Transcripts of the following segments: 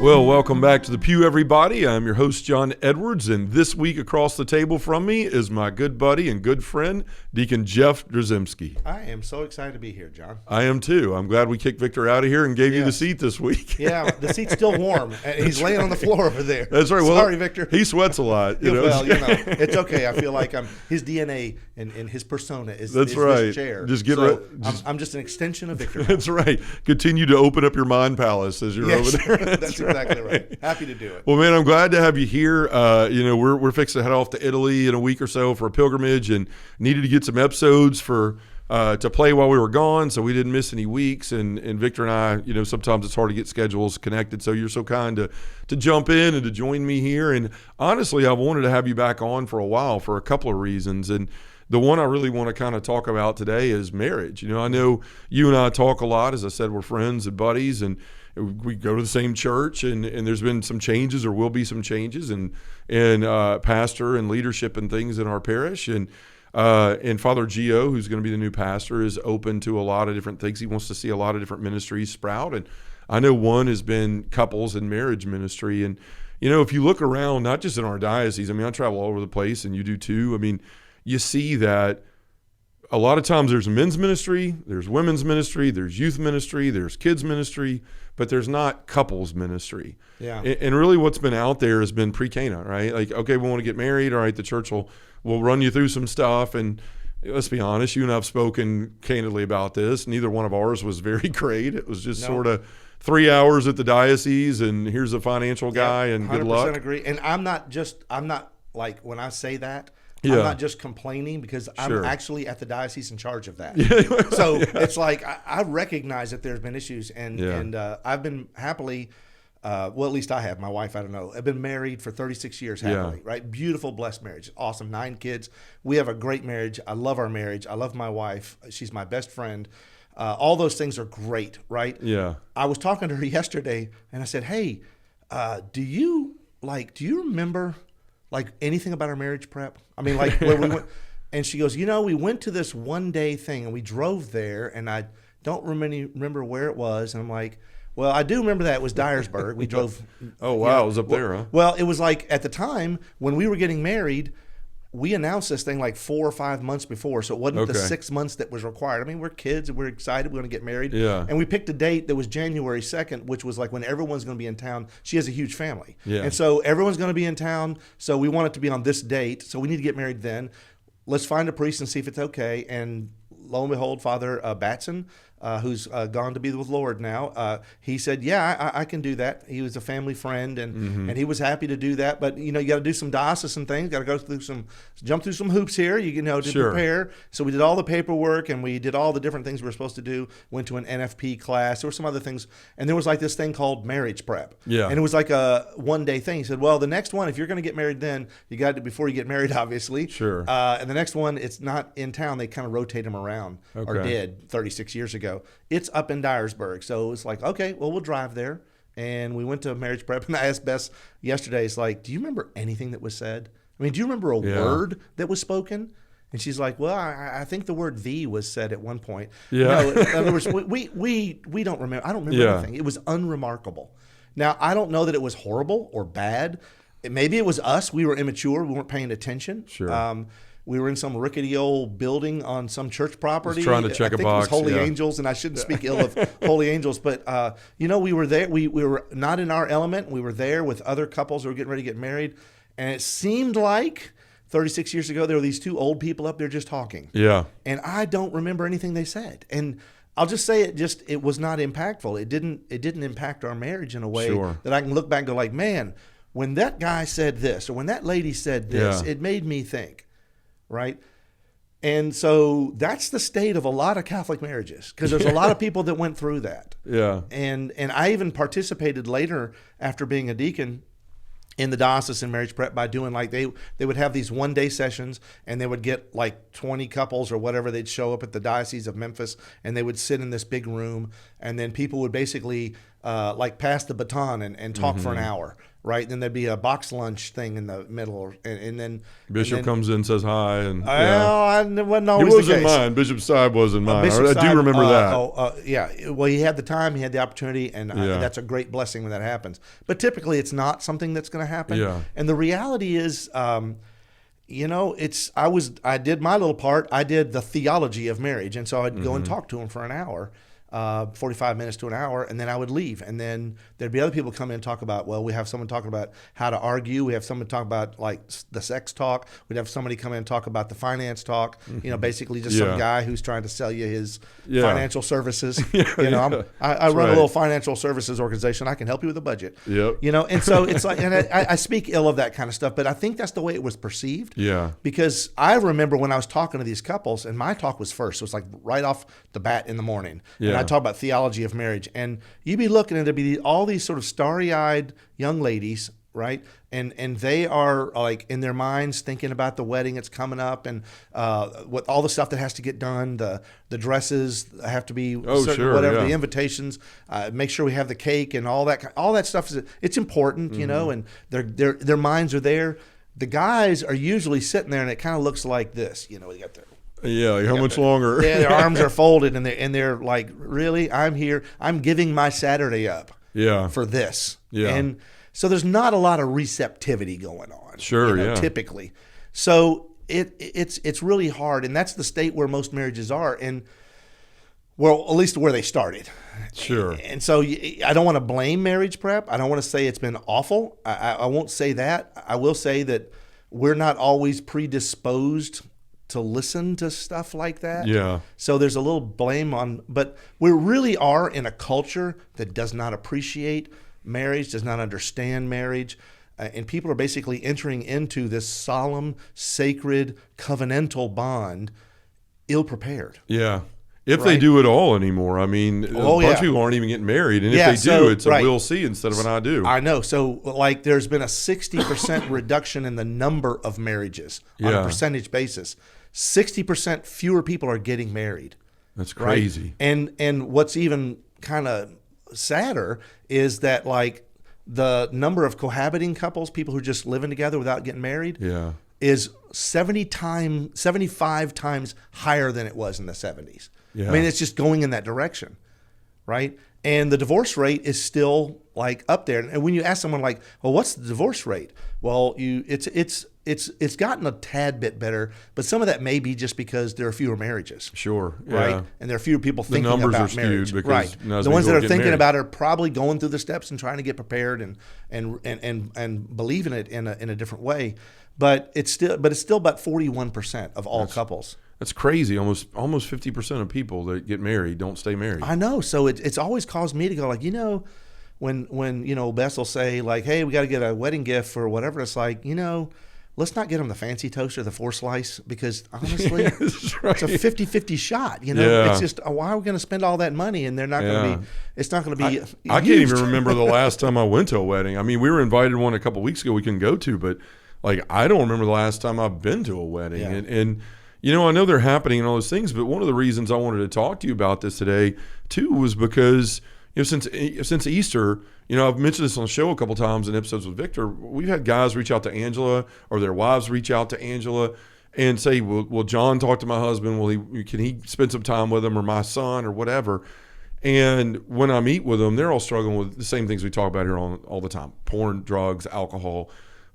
Well, welcome back to the Pew, everybody. I'm your host, John Edwards, and this week across the table from me is my good buddy and good friend, Deacon Jeff Drzycimski. I am so excited to be here, John. I am too. I'm glad we kicked Victor out of here and gave you the seat this week. Yeah, the seat's still warm. He's laying on the floor over there. That's right. Well, sorry, Victor. He sweats a lot. Well, it's okay. I feel like his DNA and his persona is That's right. This chair. Just get I'm just an extension of Victor. That's right. Continue to open up your mind palace as you're over there. That's exactly right. Happy to do it. Well, man, I'm glad to have you here. We're fixing to head off to Italy in a week or so for a pilgrimage, and needed to get some episodes to play while we were gone, so we didn't miss any weeks. And Victor and I, sometimes it's hard to get schedules connected, so you're so kind to jump in and to join me here. And honestly, I've wanted to have you back on for a while for a couple of reasons. And the one I really want to kind of talk about today is marriage. I know you and I talk a lot. As I said, we're friends and buddies, and we go to the same church, and there's been some changes, or will be some changes in pastor and leadership and things in our parish. And Father Gio, who's going to be the new pastor, is open to a lot of different things. He wants to see a lot of different ministries sprout. And I know one has been couples and marriage ministry. And, if you look around, not just in our diocese, I travel all over the place, and you do too. You see that a lot of times there's men's ministry, there's women's ministry, there's youth ministry, there's kids ministry, but there's not couples ministry. Yeah. And really what's been out there has been pre-Cana, right? Like, okay, we want to get married. All right, the church will run you through some stuff. And let's be honest, you and I have spoken candidly about this. Neither one of ours was very great. It was just sort of 3 hours at the diocese, and here's a financial guy, and good luck. 100% agree. And I'm not like, when I say that, yeah. I'm not just complaining, because I'm actually at the diocese in charge of that. Yeah. So it's like I recognize that there's been issues, and I've been happily, at least I have. My wife, I don't know. I've been married for 36 years happily, right? Beautiful, blessed marriage. Awesome. 9 kids. We have a great marriage. I love our marriage. I love my wife. She's my best friend. All those things are great, right? Yeah. I was talking to her yesterday, and I said, hey, do you remember anything about our marriage prep? Where we went, and she goes, we went to this one day thing, and we drove there, and I don't remember where it was. And I'm like, well, I do remember that it was Dyersburg. We drove. Oh, wow. It was up there, huh? Well, it was like at the time when we were getting married, we announced this thing like 4 or 5 months before. So it wasn't the 6 months that was required. We're kids, and we're excited. We're going to get married. Yeah. And we picked a date that was January 2nd, which was like when everyone's going to be in town. She has a huge family. Yeah. And so everyone's going to be in town. So we want it to be on this date. So we need to get married then. Let's find a priest and see if it's okay. And lo and behold, Father Batson, who's gone to be with the Lord now, he said, I can do that. He was a family friend, and he was happy to do that. But, you got to do some diocesan things, got to jump through some hoops here, to prepare. So we did all the paperwork, and we did all the different things we were supposed to do, went to an NFP class. There were some other things. And there was like this thing called marriage prep. Yeah. And it was like a one-day thing. He said, well, the next one, if you're going to get married then, you got to, before you get married, obviously. Sure. And the next one, it's not in town. They kind of rotate them around, or did 36 years ago. It's up in Dyersburg. So it's like, okay, well, we'll drive there. And we went to marriage prep. And I asked Bess yesterday, it's like, do you remember anything that was said? Do you remember a word that was spoken? And she's like, well, I think the word "thee" was said at one point. Yeah. In other words, we don't remember. I don't remember anything. It was unremarkable. Now, I don't know that it was horrible or bad. Maybe it was us. We were immature. We weren't paying attention. Sure. We were in some rickety old building on some church property. Just trying to check a box. It was Holy Angels, and I shouldn't speak ill of Holy Angels, but we were there. We were not in our element. We were there with other couples who were getting ready to get married, and it seemed like 36 years ago there were these 2 old people up there just talking. Yeah. And I don't remember anything they said. And I'll just say it was not impactful. It didn't impact our marriage in a way that I can look back and go like, man, when that guy said this or when that lady said this, it made me think. Right? And so that's the state of a lot of Catholic marriages, because there's a lot of people that went through that. Yeah. And I even participated later after being a deacon in the diocesan marriage prep by doing they would have these one-day sessions, and they would get like 20 couples or whatever. They'd show up at the Diocese of Memphis, and they would sit in this big room, and then people would basically pass the baton and talk for an hour. right? Then there'd be a box lunch thing in the middle, and then Bishop comes in, says hi, and it wasn't always he was the in case. mine. Bishop Steib was in mine. Bishop I do Steib, remember that. Yeah. Well, he had the time, he had the opportunity, and that's a great blessing when that happens. But typically, it's not something that's going to happen. Yeah. And the reality is, I did my little part. I did the theology of marriage, and so I'd go and talk to him for an hour. 45 minutes to an hour, and then I would leave. And then there'd be other people come in and talk about, well, we have someone talking about how to argue. We have someone talk about like the sex talk. We'd have somebody come in and talk about the finance talk, basically just some guy who's trying to sell you his financial services. I run a little financial services organization. I can help you with a budget. Yep. And so it's like, and I speak ill of that kind of stuff, but I think that's the way it was perceived. Yeah. Because I remember when I was talking to these couples, and my talk was first. So it's like right off the bat in the morning. Yeah. And I talk about theology of marriage, and you'd be looking and there'd be all these sort of starry-eyed young ladies, right? And they are like in their minds thinking about the wedding that's coming up, and what all the stuff that has to get done, the dresses have to be the invitations, make sure we have the cake and all that stuff it's important, and their minds are there. The guys are usually sitting there, and it kind of looks like this, we got their how much longer? Yeah, their arms are folded, and they're like, really, I'm here. I'm giving my Saturday up. For this. Yeah. And so there's not a lot of receptivity going on. Typically. So it's really hard, and that's the state where most marriages are, and well, at least where they started. Sure. And so I don't want to blame marriage prep. I don't want to say it's been awful. I won't say that. I will say that we're not always predisposed to listen to stuff like that. Yeah. So there's a little blame but we really are in a culture that does not appreciate marriage, does not understand marriage, and people are basically entering into this solemn, sacred, covenantal bond ill-prepared. Yeah. If they do it all anymore. I mean, a bunch of people aren't even getting married. And if they do, it's a will see instead of an I do. I know. So, like, there's been a 60% reduction in the number of marriages on a percentage basis. 60% fewer people are getting married. That's crazy. Right? And what's even kind of sadder is that, like, the number of cohabiting couples, people who are just living together without getting married, is 75 times higher than it was in the 70s. Yeah. I mean, it's just going in that direction, right? And the divorce rate is still like up there. And when you ask someone like, well, what's the divorce rate? Well, it's gotten a tad bit better, but some of that may be just because there are fewer marriages. Sure. Yeah. Right? And there are fewer people thinking about marriage. The numbers are skewed because the ones that are thinking about it are probably going through the steps and trying to get prepared and believe in it in a different way. But it's still about 41% of all couples. That's crazy. Almost 50% of people that get married don't stay married. I know. So it's always caused me to go like, when Bess will say like, hey, we got to get a wedding gift for whatever. It's like, let's not get them the fancy toaster, the 4-slice, because honestly, it's a 50-50 shot. It's just, why are we going to spend all that money and they're not going to be, it's not going to be I can't even remember the last time I went to a wedding. I mean, we were invited one a couple weeks ago we couldn't go to, but like, I don't remember the last time I've been to a wedding. Yeah. And I know they're happening and all those things, but one of the reasons I wanted to talk to you about this today too was because, since Easter, I've mentioned this on the show a couple times in episodes with Victor. We've had guys reach out to Angela or their wives reach out to Angela and say, "Will John talk to my husband? Can he spend some time with him, or my son, or whatever?" And when I meet with them, they're all struggling with the same things we talk about here all the time: porn, drugs, alcohol.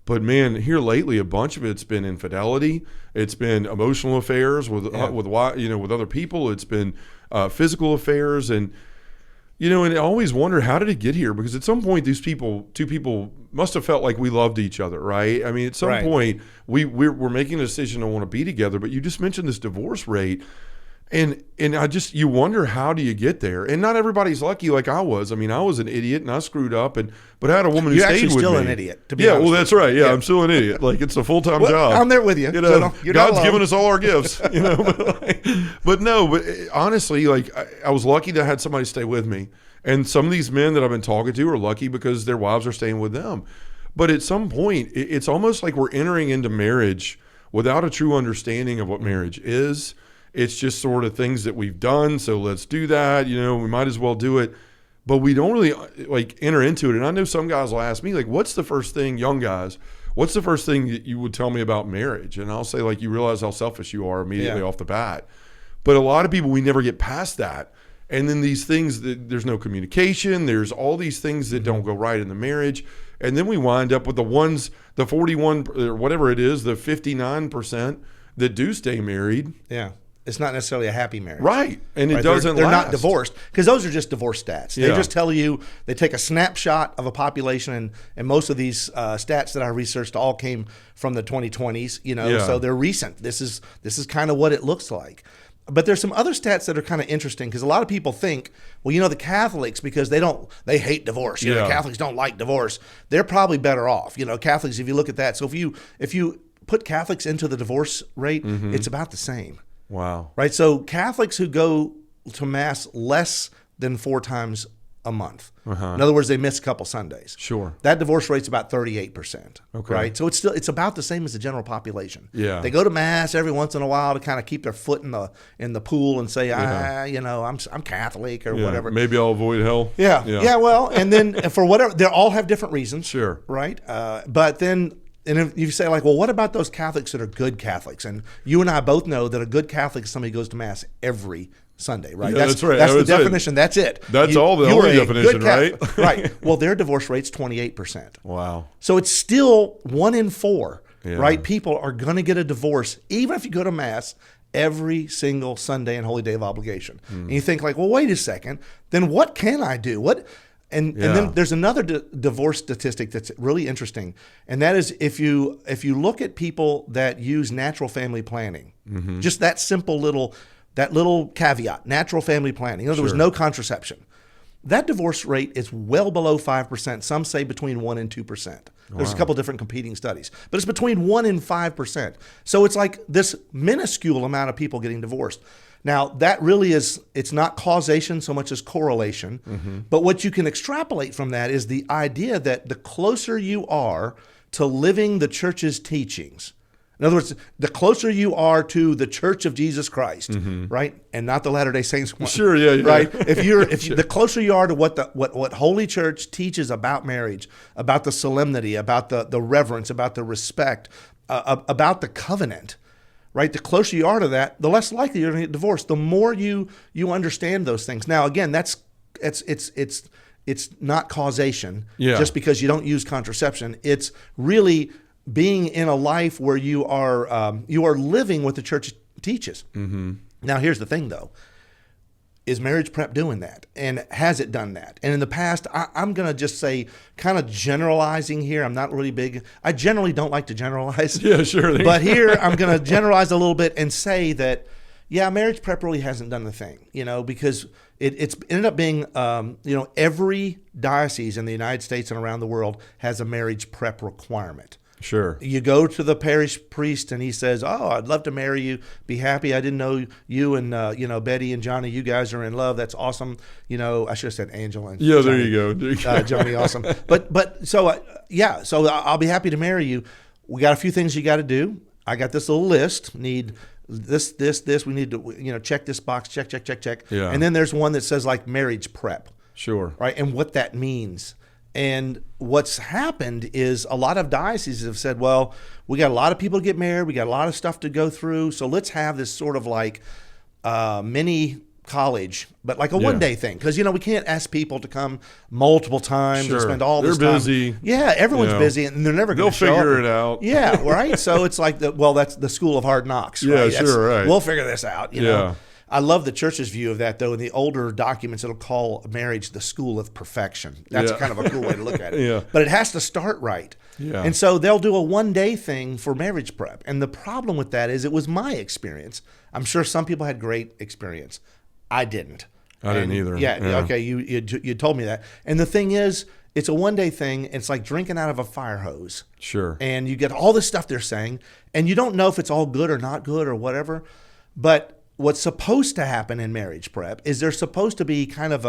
But man, here lately, a bunch of it's been infidelity. It's been emotional affairs with other people. It's been physical affairs, and and I always wonder, how did it get here? Because at some point, two people must have felt like we loved each other, right? I mean, at some point, we're making a decision to want to be together. But you just mentioned this divorce rate. And you wonder, how do you get there? And not everybody's lucky like I was. I mean, I was an idiot and I screwed up, but I had a woman who stayed with me. You're actually still an idiot, to be honest. Well, that's right. Yeah, I'm still an idiot. Like, it's a full-time job. I'm there with you. God's given us all our gifts. But honestly, like, I was lucky that I had somebody stay with me. And some of these men that I've been talking to are lucky because their wives are staying with them. But at some point, it's almost like we're entering into marriage without a true understanding of what marriage is. It's just sort of things that we've done, so let's do that. We might as well do it. but we don't really like enter into it. And I know some guys will ask me, like, what's the first thing, young guys, what's the first thing that you would tell me about marriage? And I'll say, like, you realize how selfish you are immediately off the bat. But a lot of people, we never get past that. And then these things, that there's no communication. There's all these things that don't go right in the marriage. And then we wind up with the 41 or whatever it is, the 59% that do stay married. Yeah. It's not necessarily a happy marriage. Right. And it Right? doesn't They're last. not divorced, because those are just divorce stats. They just tell you, they take a snapshot of a population, and most of these stats that I researched all came from the 2020s, so they're recent. This is kind of what it looks like. But there's some other stats that are kind of interesting, because a lot of people think, well, the Catholics, because they hate divorce. The Catholics don't like divorce. They're probably better off. Catholics, if you look at that. So if you put Catholics into the divorce rate, it's about the same. Wow. Right. So Catholics who go to Mass less than 4 times a month. In other words, they miss a couple Sundays. Sure. That divorce rate's about 38%. Okay. Right. So it's about the same as the general population. Yeah. They go to Mass every once in a while to kind of keep their foot in the pool and say, I'm Catholic or whatever. Maybe I'll avoid hell. Yeah. Well, and then for whatever, they all have different reasons. Sure. Right. But then. And if you say, like, well, what about those Catholics that are good Catholics? And you and I both know that a good Catholic is somebody who goes to Mass every Sunday, right? Yeah, that's right. That's the definition. That's it. That's all the only definition, right? Right. Well, their divorce rate's 28%. Wow. So it's still 1 in 4, right? People are going to get a divorce, even if you go to Mass every single Sunday and Holy Day of Obligation. And you think, like, well, wait a second. Then what can I do? And then there's another divorce statistic that's really interesting, and that is if you look at people that use natural family planning, just that simple little caveat, natural family planning. In other words, no contraception. That divorce rate is well below 5%. Some say between 1 and 2%. There's a couple different competing studies, but it's between 1 and 5%. So it's like this minuscule amount of people getting divorced. Now, that really it's not causation so much as correlation. But what you can extrapolate from that is the idea that the closer you are to living the church's teachings, in other words, the closer you are to the Church of Jesus Christ, right, and not the Latter-day Saints one, sure, yeah, right. The closer you are to what Holy Church teaches about marriage, about the solemnity, about the reverence, about the respect, about the covenant. Right, the closer you are to that, the less likely you're going to get divorced. The more you understand those things. Now, again, it's not causation. Just because you don't use contraception. It's really being in a life where you are living what the church teaches. Now, here's the thing, though. Is marriage prep doing that? And has it done that? And in the past, I'm going to just say, kind of generalizing here. I'm not really big. I generally don't like to generalize. Yeah, sure. But here, I'm going to generalize a little bit and say that, marriage prep really hasn't done the thing, because it's ended up being, every diocese in the United States and around the world has a marriage prep requirement. Sure. You go to the parish priest and he says, "Oh, I'd love to marry you. Be happy. I didn't know you and Betty and Johnny. You guys are in love. That's awesome. I should have said Angela. And yeah, Johnny, there you go. Johnny, awesome. But so I'll be happy to marry you. We got a few things you got to do. I got this little list. Need this. We need to check this box. Check. Yeah. And then there's one that says like marriage prep. Sure. Right, and what that means. And what's happened is a lot of dioceses have said, well, we got a lot of people to get married. We got a lot of stuff to go through. So let's have this sort of like mini college, but like a one-day thing. Because, we can't ask people to come multiple times and spend all this time. They're busy. Yeah, everyone's busy, and they're never going to show up. They'll figure it out. Yeah, right? So it's like, that's the school of hard knocks. Right? Yeah, sure, right. We'll figure this out, you know. I love the church's view of that, though. In the older documents, it'll call marriage the school of perfection. That's kind of a cool way to look at it. But it has to start right. Yeah. And so they'll do a one-day thing for marriage prep. And the problem with that is it was my experience. I'm sure some people had great experience. I didn't. I didn't either. Yeah. Okay. You told me that. And the thing is, it's a one-day thing. It's like drinking out of a fire hose. Sure. And you get all this stuff they're saying, and you don't know if it's all good or not good or whatever. But what's supposed to happen in marriage prep is there's supposed to be kind of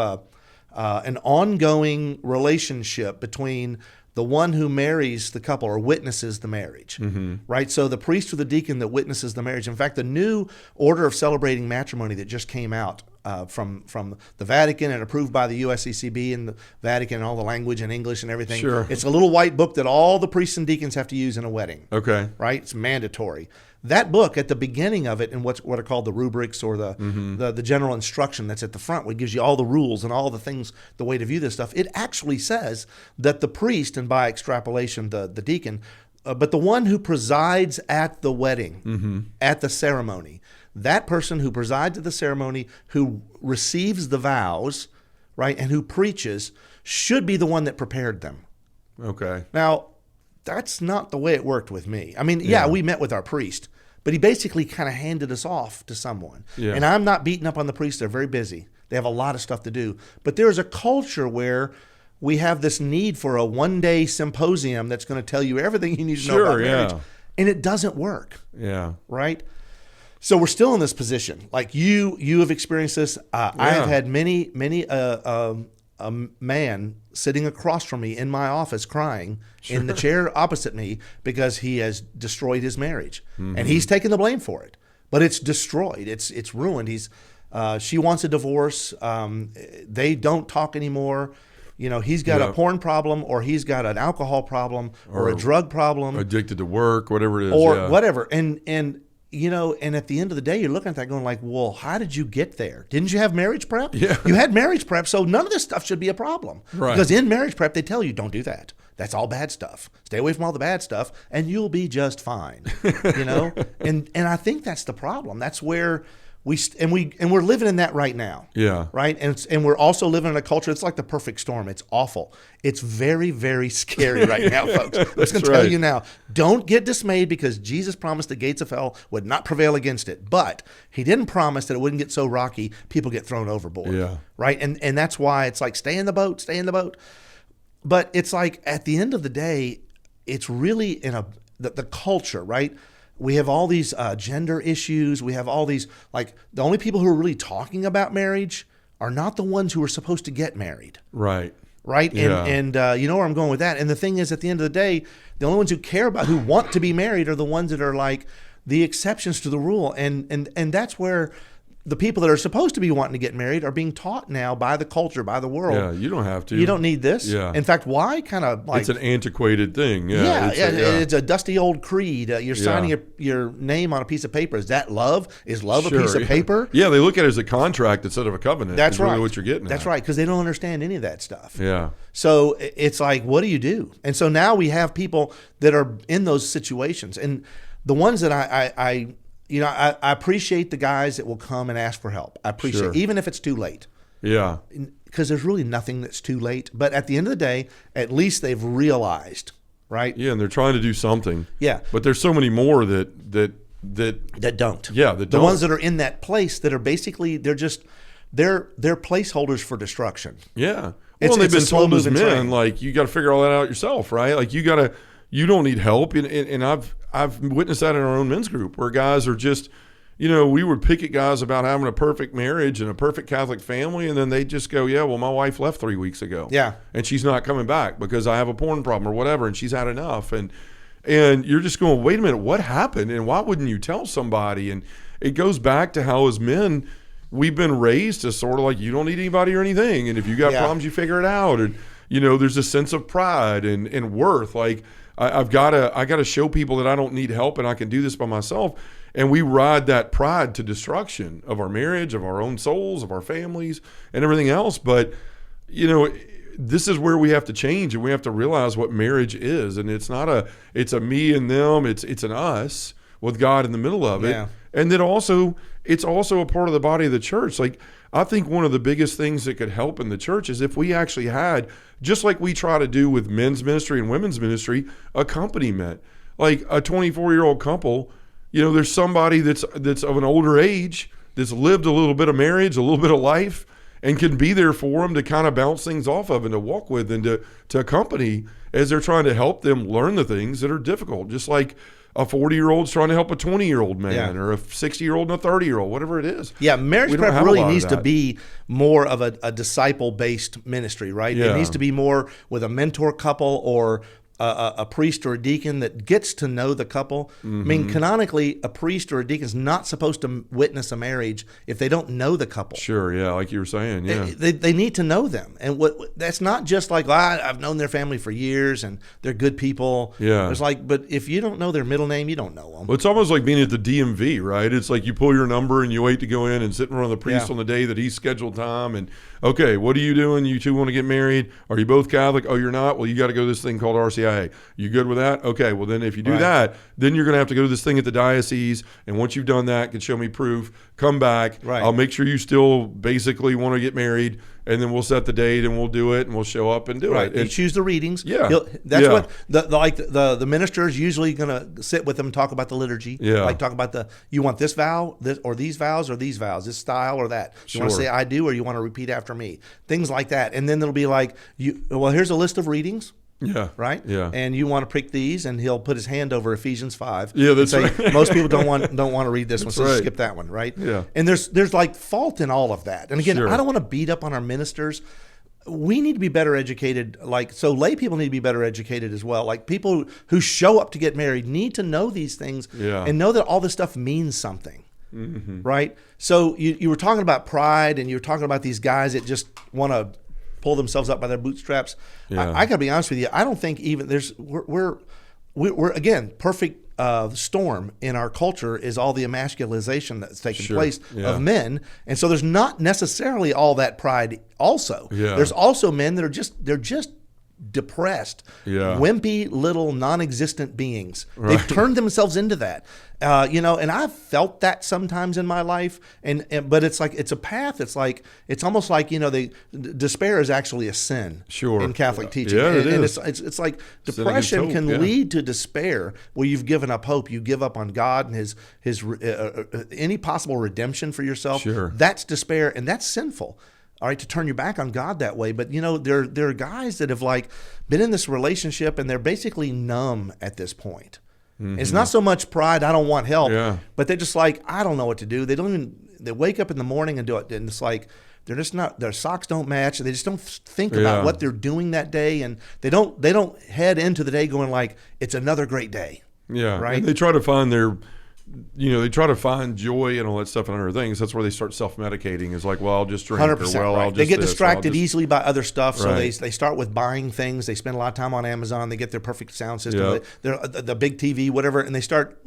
an ongoing relationship between the one who marries the couple or witnesses the marriage, right? So the priest or the deacon that witnesses the marriage. In fact, the new order of celebrating matrimony that just came out from the Vatican and approved by the USCCB and the Vatican and all the language and English and everything. Sure. It's a little white book that all the priests and deacons have to use in a wedding. Okay. Right? It's mandatory. That book at the beginning of it, and what are called the rubrics or the general instruction that's at the front, which gives you all the rules and all the things, the way to view this stuff, it actually says that the priest, and by extrapolation the deacon, but the one who presides at the wedding, at the ceremony, that person who presides at the ceremony, who receives the vows, right, and who preaches, should be the one that prepared them. Okay. Now, that's not the way it worked with me. I mean, yeah, we met with our priest, but he basically kind of handed us off to someone. Yeah. And I'm not beating up on the priests. They're very busy. They have a lot of stuff to do. But there's a culture where we have this need for a one-day symposium that's going to tell you everything you need to know about marriage. And it doesn't work. Yeah. Right? So we're still in this position. Like you have experienced this. I have had many a man sitting across from me in my office crying in the chair opposite me because he has destroyed his marriage. And he's taking the blame for it. But it's destroyed. It's ruined. She wants a divorce. They don't talk anymore. You know, he's got a porn problem, or he's got an alcohol problem, or a drug problem. Addicted to work, whatever it is. Or whatever. And you know, and at the end of the day, you're looking at that going like, well, how did you get there? Didn't you have marriage prep? Yeah. You had marriage prep, so none of this stuff should be a problem. Right. Because in marriage prep, they tell you, don't do that. That's all bad stuff. Stay away from all the bad stuff, and you'll be just fine. You know? And I think that's the problem. That's where we're living in that right now. Yeah. Right? And we're also living in a culture, it's like the perfect storm. It's awful. It's very, very scary right now, folks. I'm just going to tell you now, don't get dismayed, because Jesus promised the gates of hell would not prevail against it. But he didn't promise that it wouldn't get so rocky, people get thrown overboard. Yeah. Right? And that's why it's like, stay in the boat, stay in the boat. But it's like, at the end of the day, it's really in the culture, right? We have all these gender issues. We have all these, like, the only people who are really talking about marriage are not the ones who are supposed to get married. Right. Right? Yeah. And you know where I'm going with that. And the thing is, at the end of the day, the only ones who care about, who want to be married, are the ones that are like the exceptions to the rule. And that's where the people that are supposed to be wanting to get married are being taught now by the culture, by the world. Yeah, you don't have to. You don't need this. Yeah. In fact, why? Kind of like, it's an antiquated thing. It's a dusty old creed. You're signing your name on a piece of paper. Is that love? Is love a piece of paper? Yeah, they look at it as a contract instead of a covenant. That's right. Really what you're getting at. That's right, because they don't understand any of that stuff. Yeah. So it's like, what do you do? And so now we have people that are in those situations. And the ones that I appreciate the guys that will come and ask for help. I appreciate it, even if it's too late. Yeah. Because there's really nothing that's too late. But at the end of the day, at least they've realized, right? Yeah, and they're trying to do something. Yeah. But there's so many more that don't. Yeah, that don't. The ones that are in that place that are basically, they're placeholders for destruction. Yeah. Well, they've been told as men, like, you got to figure all that out yourself, right? Like, you don't need help. And I've witnessed that in our own men's group, where guys are just, we would pick at guys about having a perfect marriage and a perfect Catholic family, and then they just go, yeah, well, my wife left 3 weeks ago. Yeah. And she's not coming back because I have a porn problem or whatever, and she's had enough. And you're just going, wait a minute, what happened? And why wouldn't you tell somebody? And it goes back to how, as men, we've been raised to sort of like, you don't need anybody or anything. And if you got problems, you figure it out. And, there's a sense of pride and worth. Like, I got to show people that I don't need help and I can do this by myself. And we ride that pride to destruction of our marriage, of our own souls, of our families, and everything else. But, this is where we have to change, and we have to realize what marriage is. And it's a me and them. It's an us with God in the middle of it. Yeah. And then it's also a part of the body of the church. Like, I think one of the biggest things that could help in the church is if we actually had, just like we try to do with men's ministry and women's ministry, accompaniment. Like a 24-year-old couple, there's somebody that's of an older age, that's lived a little bit of marriage, a little bit of life, and can be there for them to kind of bounce things off of and to walk with and to accompany as they're trying to help them learn the things that are difficult. Just like a 40-year-old's trying to help a 20-year-old man, or a 60-year-old and a 30-year-old, whatever it is. Yeah, marriage prep really needs to be more of a disciple-based ministry, right? Yeah. It needs to be more with a mentor couple or a priest or a deacon that gets to know the couple. I mean, canonically, a priest or a deacon is not supposed to witness a marriage if they don't know the couple. Sure, yeah, like you were saying, yeah. They need to know them. And that's not just like, well, I've known their family for years and they're good people. Yeah. It's like, but if you don't know their middle name, you don't know them. Well, it's almost like being at the DMV, right? It's like you pull your number and you wait to go in and sit in front of the priest on the day that he's scheduled time. And, okay, what are you doing? You two want to get married? Are you both Catholic? Oh, you're not? Well, you got to go to this thing called RCIA. You good with that? Okay, well, then if you do that, then you're going to have to go to this thing at the diocese. And once you've done that, can show me proof, come back. Right. I'll make sure you still basically want to get married. And then we'll set the date and we'll do it and we'll show up and do it. You choose the readings. Yeah. That's what the minister is usually going to sit with them and talk about the liturgy. Yeah. Like talk about you want this vow, this or these vows, this style or that. You want to say I do, or you want to repeat after me. Things like that. And then it'll be like, here's a list of readings. Yeah. Right? Yeah. And you want to pick these, and he'll put his hand over Ephesians 5. Yeah, that's right. Most people don't want to read this one, so skip that one, right? Yeah. And there's like fault in all of that. And again, I don't want to beat up on our ministers. We need to be better educated. So lay people need to be better educated as well. Like people who show up to get married need to know these things and know that all this stuff means something. Mm-hmm. Right? So you were talking about pride, and you were talking about these guys that just want to pull themselves up by their bootstraps. Yeah. I gotta be honest with you. I don't think even we're again, perfect storm in our culture is all the emasculization that's taking place of men, and so there's not necessarily all that pride. Also, there's also men that they're just depressed, wimpy little non-existent beings. Right. They've turned themselves into that, and I've felt that sometimes in my life. But it's like it's a path. It's almost like despair is actually a sin. In Catholic teaching, and it's like depression can lead to despair, where you've given up hope. You give up on God and His any possible redemption for yourself. That's despair, and that's sinful. All right, to turn your back on God that way. But there are guys that have been in this relationship and they're basically numb at this point. Mm-hmm. It's not so much pride, I don't want help, but they're just like, I don't know what to do. They wake up in the morning and do it, and it's like they're just not, their socks don't match, and they just don't think about what they're doing that day, and they don't head into the day going like, it's another great day. Yeah. Right. And they try to find they try to find joy and all that stuff and other things. That's where they start self-medicating. Is like, well, I'll just drink. 100%. Or, well, right. I'll just they get distracted easily by other stuff, so right. they start with buying things. They spend a lot of time on Amazon. They get their perfect sound system, the big TV, whatever, and they start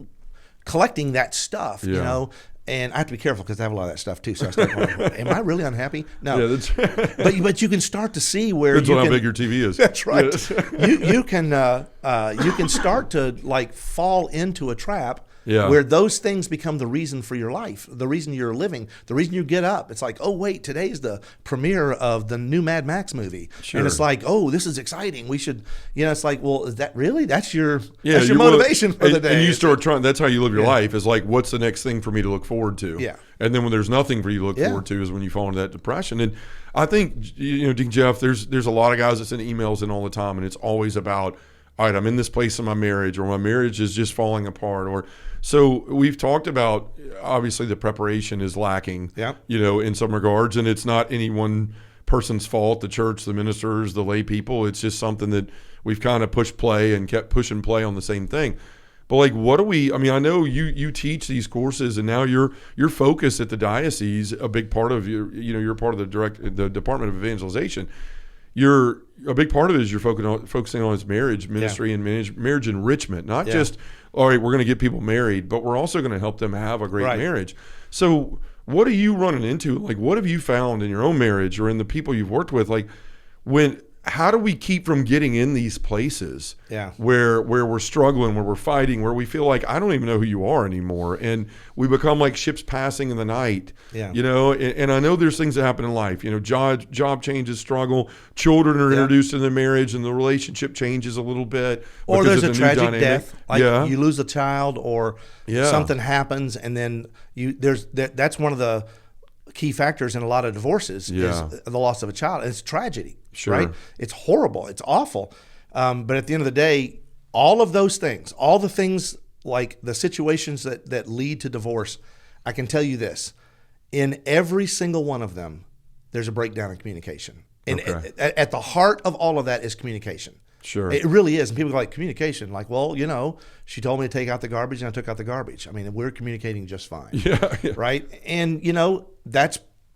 collecting that stuff, And I have to be careful because I have a lot of that stuff too. So I start going, am I really unhappy? No. Yeah, that's but you can start to see where depends on how big your TV is. That's right. You can start to fall into a trap. Where those things become the reason for your life, the reason you're living, the reason you get up. It's like, oh, wait, today's the premiere of the new Mad Max movie. And it's like, oh, this is exciting. We should, it's like, well, is that really? That's your motivation for the day. And you start trying, that's how you live your life, is like, what's the next thing for me to look forward to? Yeah. And then when there's nothing for you to look forward to is when you fall into that depression. And I think, Deacon Jeff, there's a lot of guys that send emails in all the time, and it's always about, all right, I'm in this place in my marriage, or my marriage is just falling apart, so we've talked about, obviously the preparation is lacking, in some regards, and it's not any one person's fault, the church, the ministers, the lay people. It's just something that we've kind of pushed play and kept pushing play on the same thing. But what do we, I know you teach these courses, and now your focus at the diocese, a big part of you're part of the Department of Evangelization. A big part of it is you're focusing on his marriage ministry and marriage enrichment, not just, all right, we're going to get people married, but we're also going to help them have a great marriage. So what are you running into? What have you found in your own marriage or in the people you've worked with? How do we keep from getting in these places where we're struggling, where we're fighting, where we feel like I don't even know who you are anymore, and we become like ships passing in the night? And I know there's things that happen in life. Job changes, struggle, children are introduced in the marriage, and the relationship changes a little bit. Or there's a tragic death, you lose a child, or something happens, and then that's one of the key factors in a lot of divorces is the loss of a child. It's tragedy, right? It's horrible. It's awful. But at the end of the day, all of those things, all the things like the situations that lead to divorce, I can tell you this, in every single one of them, there's a breakdown in communication. And at the heart of all of that is communication. Sure. It really is. And people go like, communication. Like, well, she told me to take out the garbage and I took out the garbage. I mean, we're communicating just fine. Yeah. Right. And,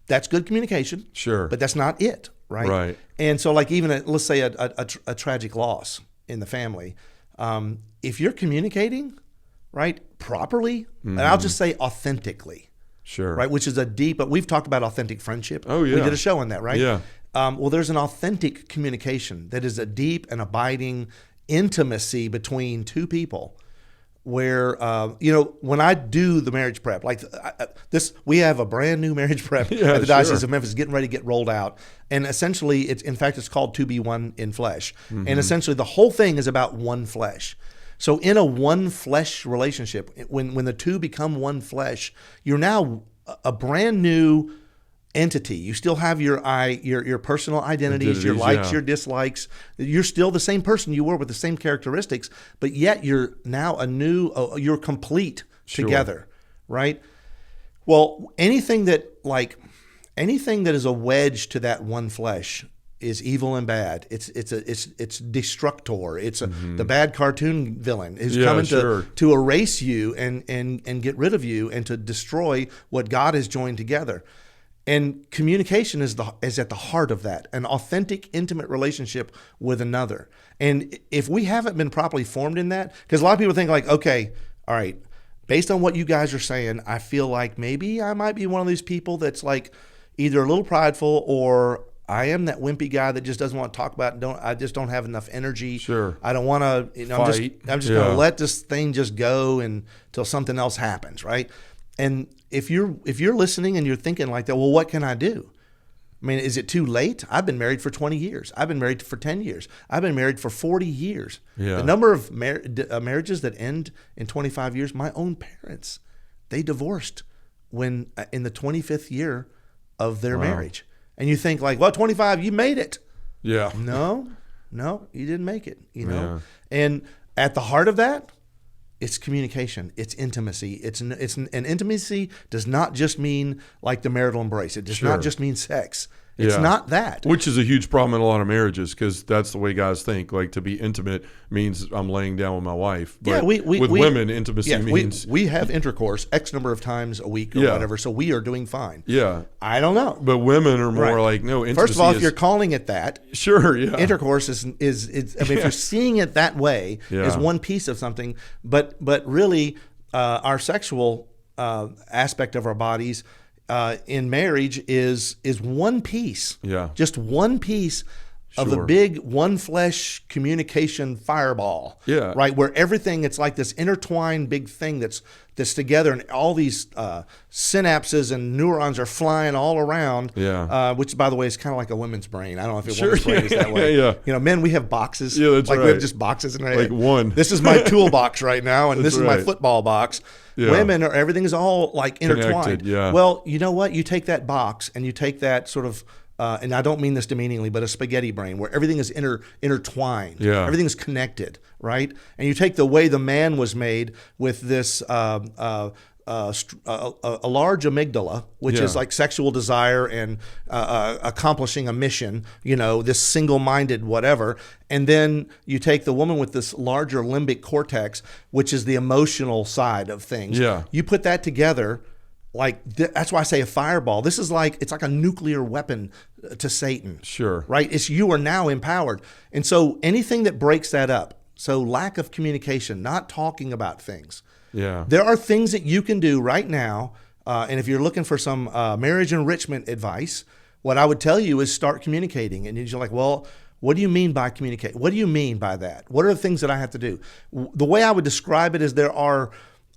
that's good communication. Sure. But that's not it. Right. Right. And so like even let's say a tragic loss in the family, if you're communicating, right, properly, and I'll just say authentically. Sure. Right. Which is but we've talked about authentic friendship. Oh, yeah. We did a show on that, right? Yeah. Well, there's an authentic communication that is a deep and abiding intimacy between two people where, when I do the marriage prep, like we have a brand new marriage prep at the Diocese of Memphis getting ready to get rolled out. And essentially, it's called To Be One in Flesh. Mm-hmm. And essentially, the whole thing is about one flesh. So in a one flesh relationship, when the two become one flesh, you're now a brand new entity. You still have your personal identities, your likes, your dislikes. You're still the same person you were with the same characteristics, but yet you're now you're complete together, right? Well, anything that is a wedge to that one flesh is evil and bad. It's destructor. It's the bad cartoon villain who's coming to erase you and get rid of you and to destroy what God has joined together. And communication is at the heart of that, an authentic, intimate relationship with another. And if we haven't been properly formed in that, because a lot of people think like, okay, all right, based on what you guys are saying, I feel like maybe I might be one of these people that's like either a little prideful or I am that wimpy guy that just doesn't want to talk about it. I just don't have enough energy. Sure. I don't want to, I'm just going to let this thing just go until something else happens, right? And if you're listening and you're thinking like that, well, what can I do? I mean, is it too late? I've been married for 20 years. I've been married for 10 years. I've been married for 40 years. Yeah. The number of marriages that end in 25 years, my own parents, they divorced when in the 25th year of their marriage. And you think like, well, 25, you made it. Yeah. No, you didn't make it, Yeah. And at the heart of that, it's communication. It's intimacy. And intimacy does not just mean like the marital embrace. It does not just mean sex. It's not that. Which is a huge problem in a lot of marriages because that's the way guys think. Like to be intimate means I'm laying down with my wife. But with women, intimacy means... We have intercourse X number of times a week or whatever, so we are doing fine. Yeah. I don't know. But women are more like, no, intimacy First of all, if you're calling it that... Sure, yeah. Intercourse is if you're seeing it that way, is one piece of something. But really, our sexual aspect of our bodies... in marriage is one piece, just one piece of the big one flesh communication fireball, right? Where everything, it's like this intertwined big thing that's together, and all these synapses and neurons are flying all around. Which, by the way, is kind of like a women's brain. I don't know if a women's brain is that way. Men, we have boxes. Yeah, that's like right. we have just boxes in our head. Like one. This is my toolbox right now, and this is my football box. Yeah. Women everything is all like intertwined. Connected, Well, you know what? You take that box and you take that sort of, and I don't mean this demeaningly, but a spaghetti brain where everything is intertwined. Everything is connected, right? And you take the way the man was made with this a large amygdala, which is like sexual desire and accomplishing a mission, this single-minded whatever. And then you take the woman with this larger limbic cortex, which is the emotional side of things. You put that together, that's why I say a fireball. This is it's like a nuclear weapon to Satan. Sure. Right? You are now empowered. And so anything that breaks that up, so lack of communication, not talking about things. There are things that you can do right now, and if you're looking for some marriage enrichment advice, what I would tell you is start communicating. And you're like, well, what do you mean by communicate? What do you mean by that? What are the things that I have to do? The way I would describe it is there are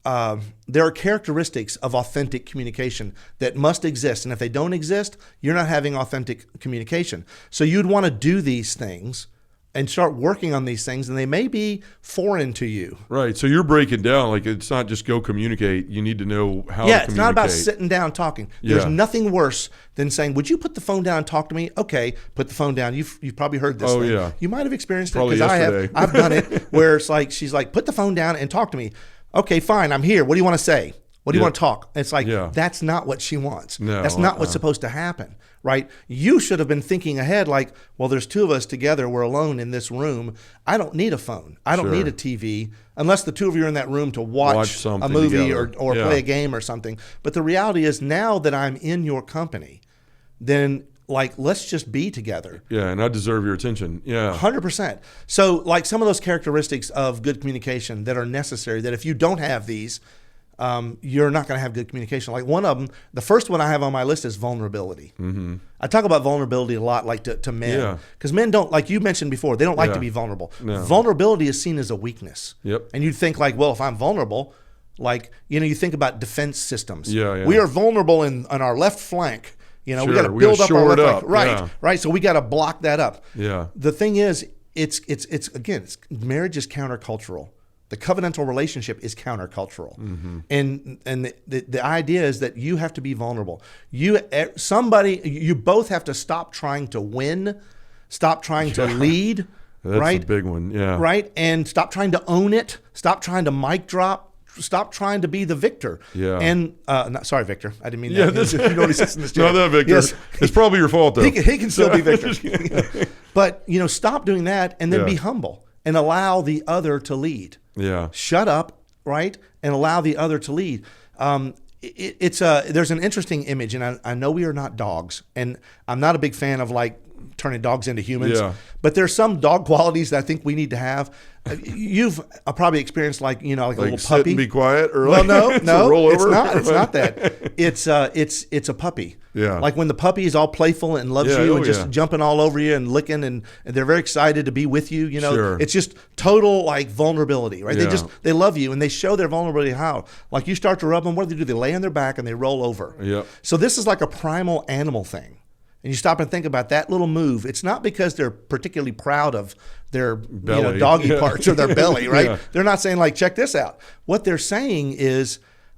characteristics of authentic communication that must exist. And if they don't exist, you're not having authentic communication. So you'd want to do these things and start working on these things, and they may be foreign to you. Right. So you're breaking down, it's not just go communicate. You need to know how to communicate. It's not about sitting down talking. There's nothing worse than saying, would you put the phone down and talk to me? Okay, put the phone down. You've probably heard this thing. Yeah. You might have experienced it, because I have. I've done it, where it's like, she's like, put the phone down and talk to me. Okay, fine, I'm here. What do you want to say? What do you want to talk? It's like, Yeah. that's not what she wants. No, that's not what's supposed to happen, right? You should have been thinking ahead like, well, there's two of us together. We're alone in this room. I don't need a phone. I don't Sure. need a TV unless the two of you are in that room to watch a something movie together. or play a game or something. But the reality is now that I'm in your company, then like, let's just be together. Yeah, and I deserve your attention. Yeah. 100%. So like some of those characteristics of good communication that are necessary, that if you don't have these, you're not going to have good communication. Like one of them, the first one I have on my list is vulnerability. Mm-hmm. I talk about vulnerability a lot, like to men, because men don't, like you mentioned before, they don't like to be vulnerable. No. Vulnerability is seen as a weakness. Yep. And you'd think like, well, if I'm vulnerable, like, you know, you think about defense systems. Yeah. We are vulnerable on our left flank. You know, Sure. we got to build up our shore left it flank. up. Right, Yeah. right. So we got to block that up. Yeah. The thing is, it's marriage is countercultural. The covenantal relationship is countercultural, and the idea is that you have to be vulnerable. You both have to stop trying to win, stop trying to lead. That's right? a big one. Yeah. Right, and stop trying to own it. Stop trying to mic drop. Stop trying to be the victor. Yeah. And sorry, Victor, I didn't mean Yeah, that. You know, he sits in this chair. No, that Victor. Yes. It's probably your fault though. He can still be Victor. But you know, stop doing that, and then be humble and allow the other to lead. Yeah. Shut up, right, and allow the other to lead. There's an interesting image, and I know we are not dogs, and I'm not a big fan of like turning dogs into humans. Yeah. But there's some dog qualities that I think we need to have. You've probably experienced like a little sit puppy. and be quiet, or Well, like no, roll it's over? not. It's not that. It's a puppy. Yeah. Like when the puppy is all playful and loves Yeah, you oh, and just yeah. jumping all over you and licking and they're very excited to be with you. You know, Sure. it's just total like vulnerability, right? Yeah. They love you and they show their vulnerability. How? Like you start to rub them. What do? They lay on their back and they roll over. Yep. So this is like a primal animal thing. And you stop and think about that little move. It's not because they're particularly proud of their Belly. doggy Yeah. parts or their belly, right? Yeah. They're not saying like, check this out. What they're saying is,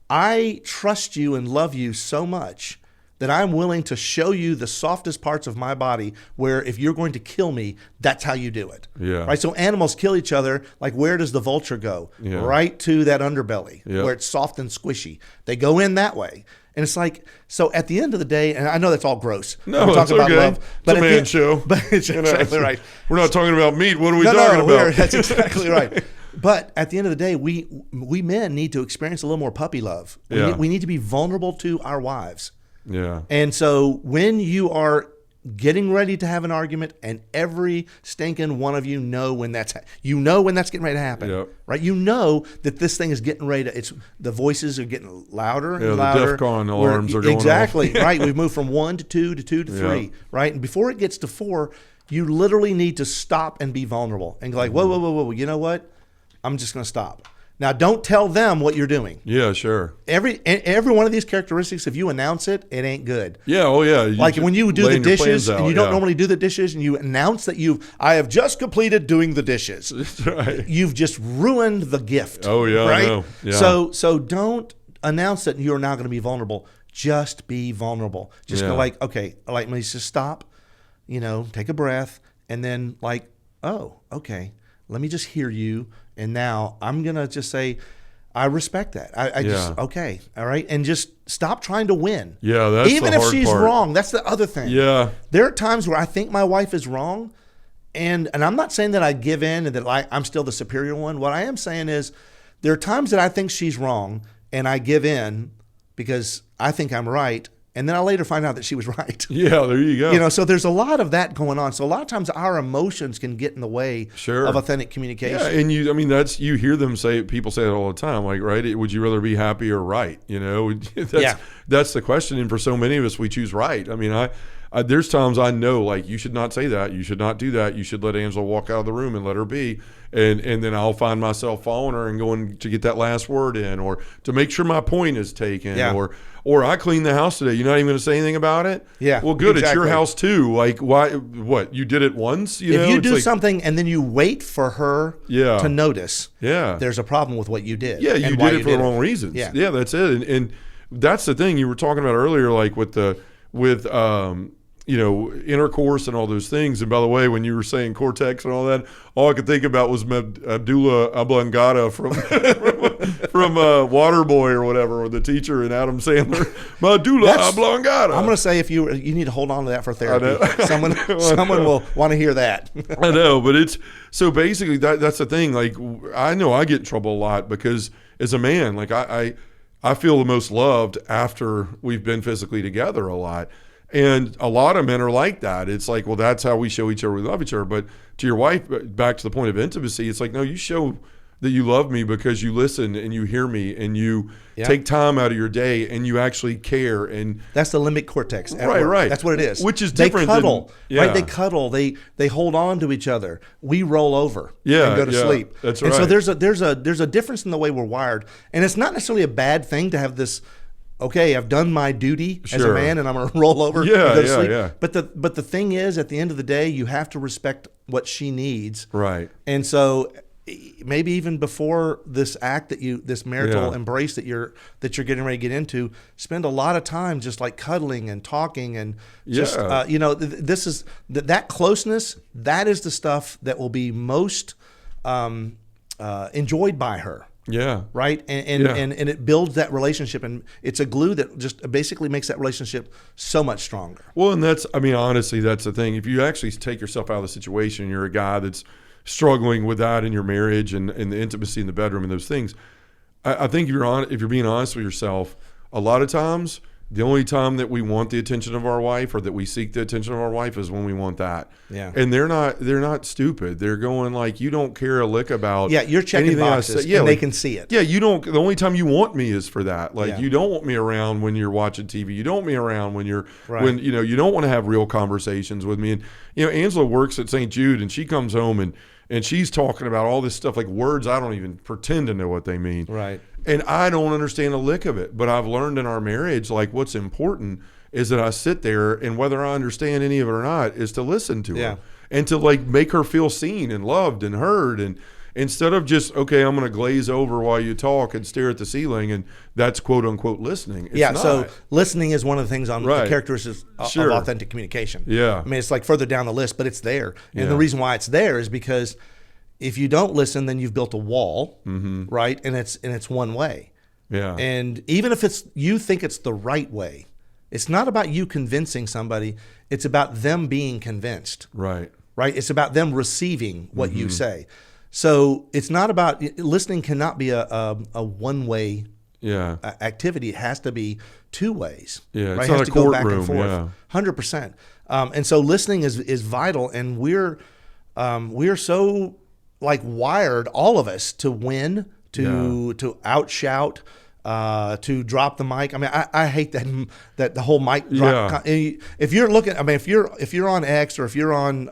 I trust you and love you so much that I'm willing to show you the softest parts of my body where if you're going to kill me, that's how you do it. Yeah. Right? So animals kill each other. Like where does the vulture go? Yeah. Right to that underbelly Yeah. where it's soft and squishy. They go in that way. And it's like, so at the end of the day, and I know that's all gross. No, We're that's talking about okay. love, It's a at the man show. But it's exactly right. We're not talking about meat. What are we No, talking about? that's exactly right. But at the end of the day, we men need to experience a little more puppy love. We need to be vulnerable to our wives. Yeah. And so when you are getting ready to have an argument, and every stinking one of you know when that's getting ready to happen, Yep. right? You know that this thing is getting ready to. The voices are getting louder and Yeah, the louder. DEFCON alarms are going off. exactly right. We've moved from 1 to 2 to 2 to 3, Yeah. right? And before it gets to 4, you literally need to stop and be vulnerable and go like, whoa. You know what? I'm just going to stop. Now, don't tell them what you're doing. Yeah, sure. Every one of these characteristics, if you announce it, it ain't good. Yeah, oh yeah. Like when you do the laying your plans dishes and out, you don't yeah. normally do the dishes and you announce that I have just completed doing the dishes. That's right. You've just ruined the gift. Oh, yeah, I right? know. Yeah. So don't announce that you're now going to be vulnerable. Just be vulnerable. Just go Yeah. like, okay, like let me just stop, take a breath, and then like, oh, okay, let me just hear you. And now I'm going to just say, I respect that. I just, okay, all right. And just stop trying to win. Yeah, that's Even the if hard she's part. wrong, that's the other thing. Yeah. There are times where I think my wife is wrong, and I'm not saying that I give in and that I'm still the superior one. What I am saying is there are times that I think she's wrong, and I give in because I think I'm right, and then I later find out that she was right. Yeah, there you go. So there's a lot of that going on. So a lot of times our emotions can get in the way Sure. of authentic communication. Yeah, and you hear them people say it all the time, like, right? Would you rather be happy or right? That's the question. And for so many of us, we choose right. I mean, there's times I know, like, you should not say that. You should not do that. You should let Angela walk out of the room and let her be. And then I'll find myself following her and going to get that last word in, or to make sure my point is taken, Yeah. or I cleaned the house today. You're not even going to say anything about it? Yeah, Well, good. It's your exactly. house too. Like, why? What? You did it once? If you It's do like, something and then you wait for her Yeah. to notice, Yeah. there's a problem with what you did. Yeah, and you why did it for the wrong reasons. Yeah. Yeah, that's it. And that's the thing you were talking about earlier, like with intercourse and all those things. And by the way, when you were saying cortex and all that, all I could think about was Abdullah Oblongata from from Waterboy or whatever, or the teacher in Adam Sandler. Medulla oblongata. I'm going to say if you need to hold on to that for therapy. Someone will want to hear that. I know, but it's so basically that's the thing. Like, I know I get in trouble a lot because as a man, like I feel the most loved after we've been physically together a lot. And a lot of men are like that. It's like, well, that's how we show each other we love each other. But to your wife, back to the point of intimacy, it's like, no, you show that you love me because you listen and you hear me and you take time out of your day and you actually care. And that's the limbic cortex. Right. That's what it is. Which is different. They cuddle, right? They cuddle. They hold on to each other. We roll over and go to sleep. That's and right. so there's a difference in the way we're wired, and it's not necessarily a bad thing to have this. Okay, I've done my duty as a man, and I'm going to roll over and go to sleep. Yeah. But the thing is, at the end of the day, you have to respect what she needs. Right. And so maybe even before this act this marital embrace that you're getting ready to get into, spend a lot of time just like cuddling and talking and just this is that closeness. That is the stuff that will be most enjoyed by her. Yeah. Right. And it builds that relationship, and it's a glue that just basically makes that relationship so much stronger. Well, and honestly, that's the thing. If you actually take yourself out of the situation, you're a guy that's struggling with that in your marriage and the intimacy in the bedroom and those things. I think if you're being honest with yourself, a lot of times the only time that we want the attention of our wife or that we seek the attention of our wife is when we want that. Yeah. And they're not stupid. They're going like, you don't care a lick about you're checking boxes and they can see it. Yeah, the only time you want me is for that. Like you don't want me around when you're watching TV. You don't want me around when you're when you don't want to have real conversations with me. And Angela works at St. Jude and she comes home and she's talking about all this stuff, like words I don't even pretend to know what they mean. Right. And I don't understand a lick of it. But I've learned in our marriage, like what's important is that I sit there and whether I understand any of it or not is to listen to her and to like make her feel seen and loved and heard. And instead of just, okay, I'm going to glaze over while you talk and stare at the ceiling and that's quote unquote listening. It's not. So listening is one of the things on the characteristics of authentic communication. Yeah. I mean, it's like further down the list, but it's there. And the reason why it's there is because if you don't listen, then you've built a wall, right? And it's one way. Yeah. And even if you think it's the right way, it's not about you convincing somebody. It's about them being convinced. Right. Right. It's about them receiving what you say. So it's not about listening. Cannot be a one way activity. It has to be two ways. Yeah. Right? It's It has not to a go back courtroom. and forth. 100%. And so listening is vital. And we're so like wired, all of us, to win, to outshout, to drop the mic. I mean, I hate that the whole mic drop. If you're looking, I mean, if you're on X or if you're on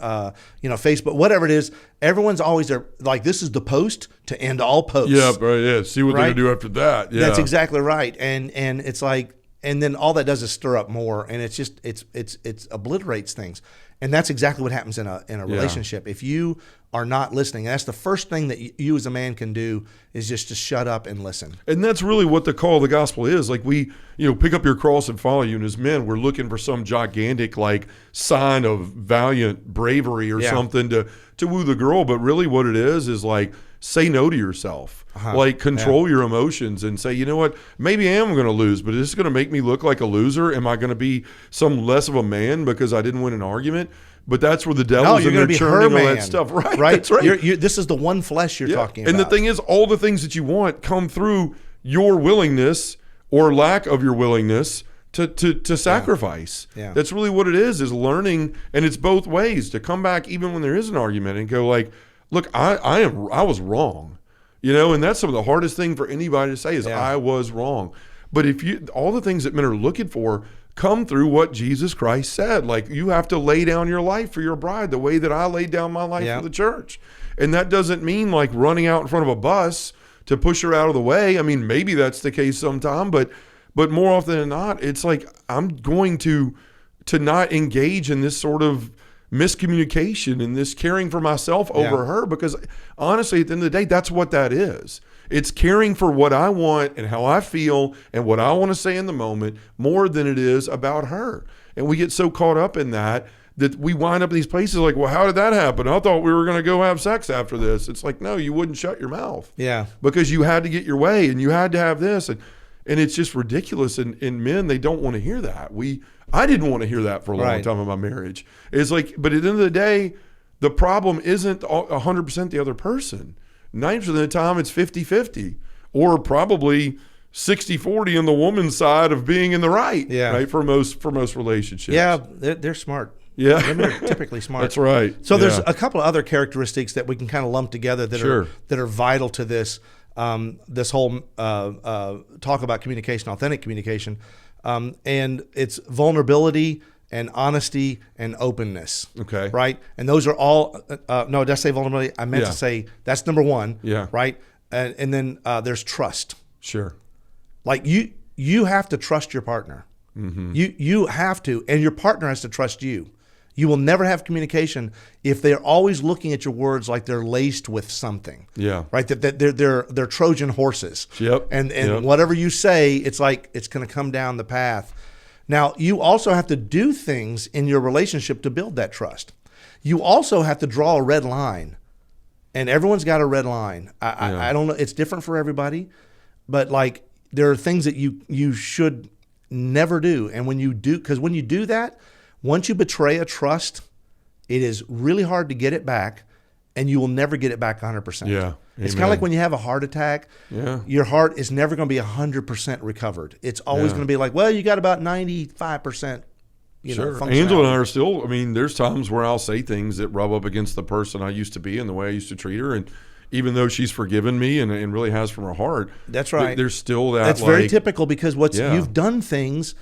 Facebook, whatever it is, everyone's always there. Like, this is the post to end all posts. Yeah, right. Yeah. See what they're gonna do after that. Yeah, that's exactly right. And it's like, and then all that does is stir up more, and it's just it's obliterates things. And that's exactly what happens in a relationship. If you are not listening, that's the first thing that you as a man can do is just to shut up and listen. And that's really what the call of the gospel is. Like, we, pick up your cross and follow you. And as men, we're looking for some gigantic like sign of valiant bravery or something to woo the girl. But really what it is like, say no to yourself. Like, control your emotions and say, you know what, maybe I am going to lose, but is this going to make me look like a loser? Am I going to be some less of a man because I didn't win an argument? But that's where the devil's in there churning all that stuff. Right. That's right. This is the one flesh you're talking about. And the thing is, all the things that you want come through your willingness or lack of your willingness to sacrifice. Yeah. That's really what it is learning. And it's both ways to come back even when there is an argument and go like, look, I was wrong. And that's some of the hardest thing for anybody to say is I was wrong. But all the things that men are looking for come through what Jesus Christ said. Like, you have to lay down your life for your bride the way that I laid down my life for the church. And that doesn't mean like running out in front of a bus to push her out of the way. I mean, maybe that's the case sometime, but more often than not, it's like, I'm going to not engage in this sort of miscommunication and this caring for myself over her, because honestly, at the end of the day, that's what that is. It's caring for what I want and how I feel and what I want to say in the moment more than it is about her. And we get so caught up in that that we wind up in these places like, well, how did that happen? I thought we were going to go have sex after this. It's like, no, you wouldn't shut your mouth. Yeah. Because you had to get your way and you had to have this. And it's just ridiculous. And men, they don't want to hear that. I didn't want to hear that for a long time in my marriage. It's like, but at the end of the day, the problem isn't 100% the other person. 90% of the time it's 50-50 or probably 60-40 on the woman's side of being in the right. Yeah. Right. For most relationships. Yeah. They're smart. Yeah. Women are typically smart. That's right. So there's a couple of other characteristics that we can kind of lump together that are vital to this this whole talk about communication, authentic communication, and it's vulnerability and honesty and openness. Okay. Right. And those are all. No, did I say vulnerability? I meant to say that's number one. Yeah. Right. And then there's trust. Sure. Like you have to trust your partner. Mm-hmm. You have to, and your partner has to trust you. You will never have communication if they're always looking at your words like they're laced with something. Yeah. Right. That they're Trojan horses. Yep. And whatever you say, it's like it's going to come down the path. Now, you also have to do things in your relationship to build that trust. You also have to draw a red line, and everyone's got a red line. I don't know. It's different for everybody, but like there are things that you should never do. And when you do, because when you do that, once you betray a trust, it is really hard to get it back, and you will never get it back 100%. Yeah. It's kind of like when you have a heart attack. Yeah. Your heart is never going to be 100% recovered. It's always going to be like, well, you got about 95%. Sure. Angela and I are still, I mean, there's times where I'll say things that rub up against the person I used to be and the way I used to treat her. And even though she's forgiven me and really has from her heart. That's right. There's still that. That's very typical because you've done things,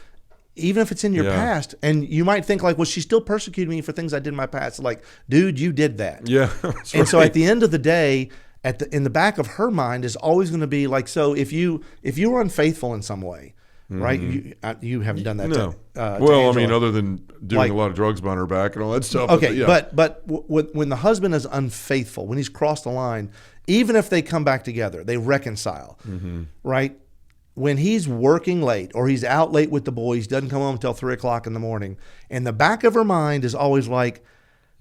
even if it's in your past, and you might think like, well, she still persecuted me for things I did in my past. Like, dude, you did that. Yeah. And so at the end of the day, in the back of her mind is always going to be like, so if you were unfaithful in some way, right? You haven't done that. No. To well, Angela. I mean, other than doing a lot of drugs behind her back and all that stuff. Okay, but when the husband is unfaithful, when he's crossed the line, even if they come back together, they reconcile, right? When he's working late or he's out late with the boys, doesn't come home until 3:00 in the morning, and the back of her mind is always like,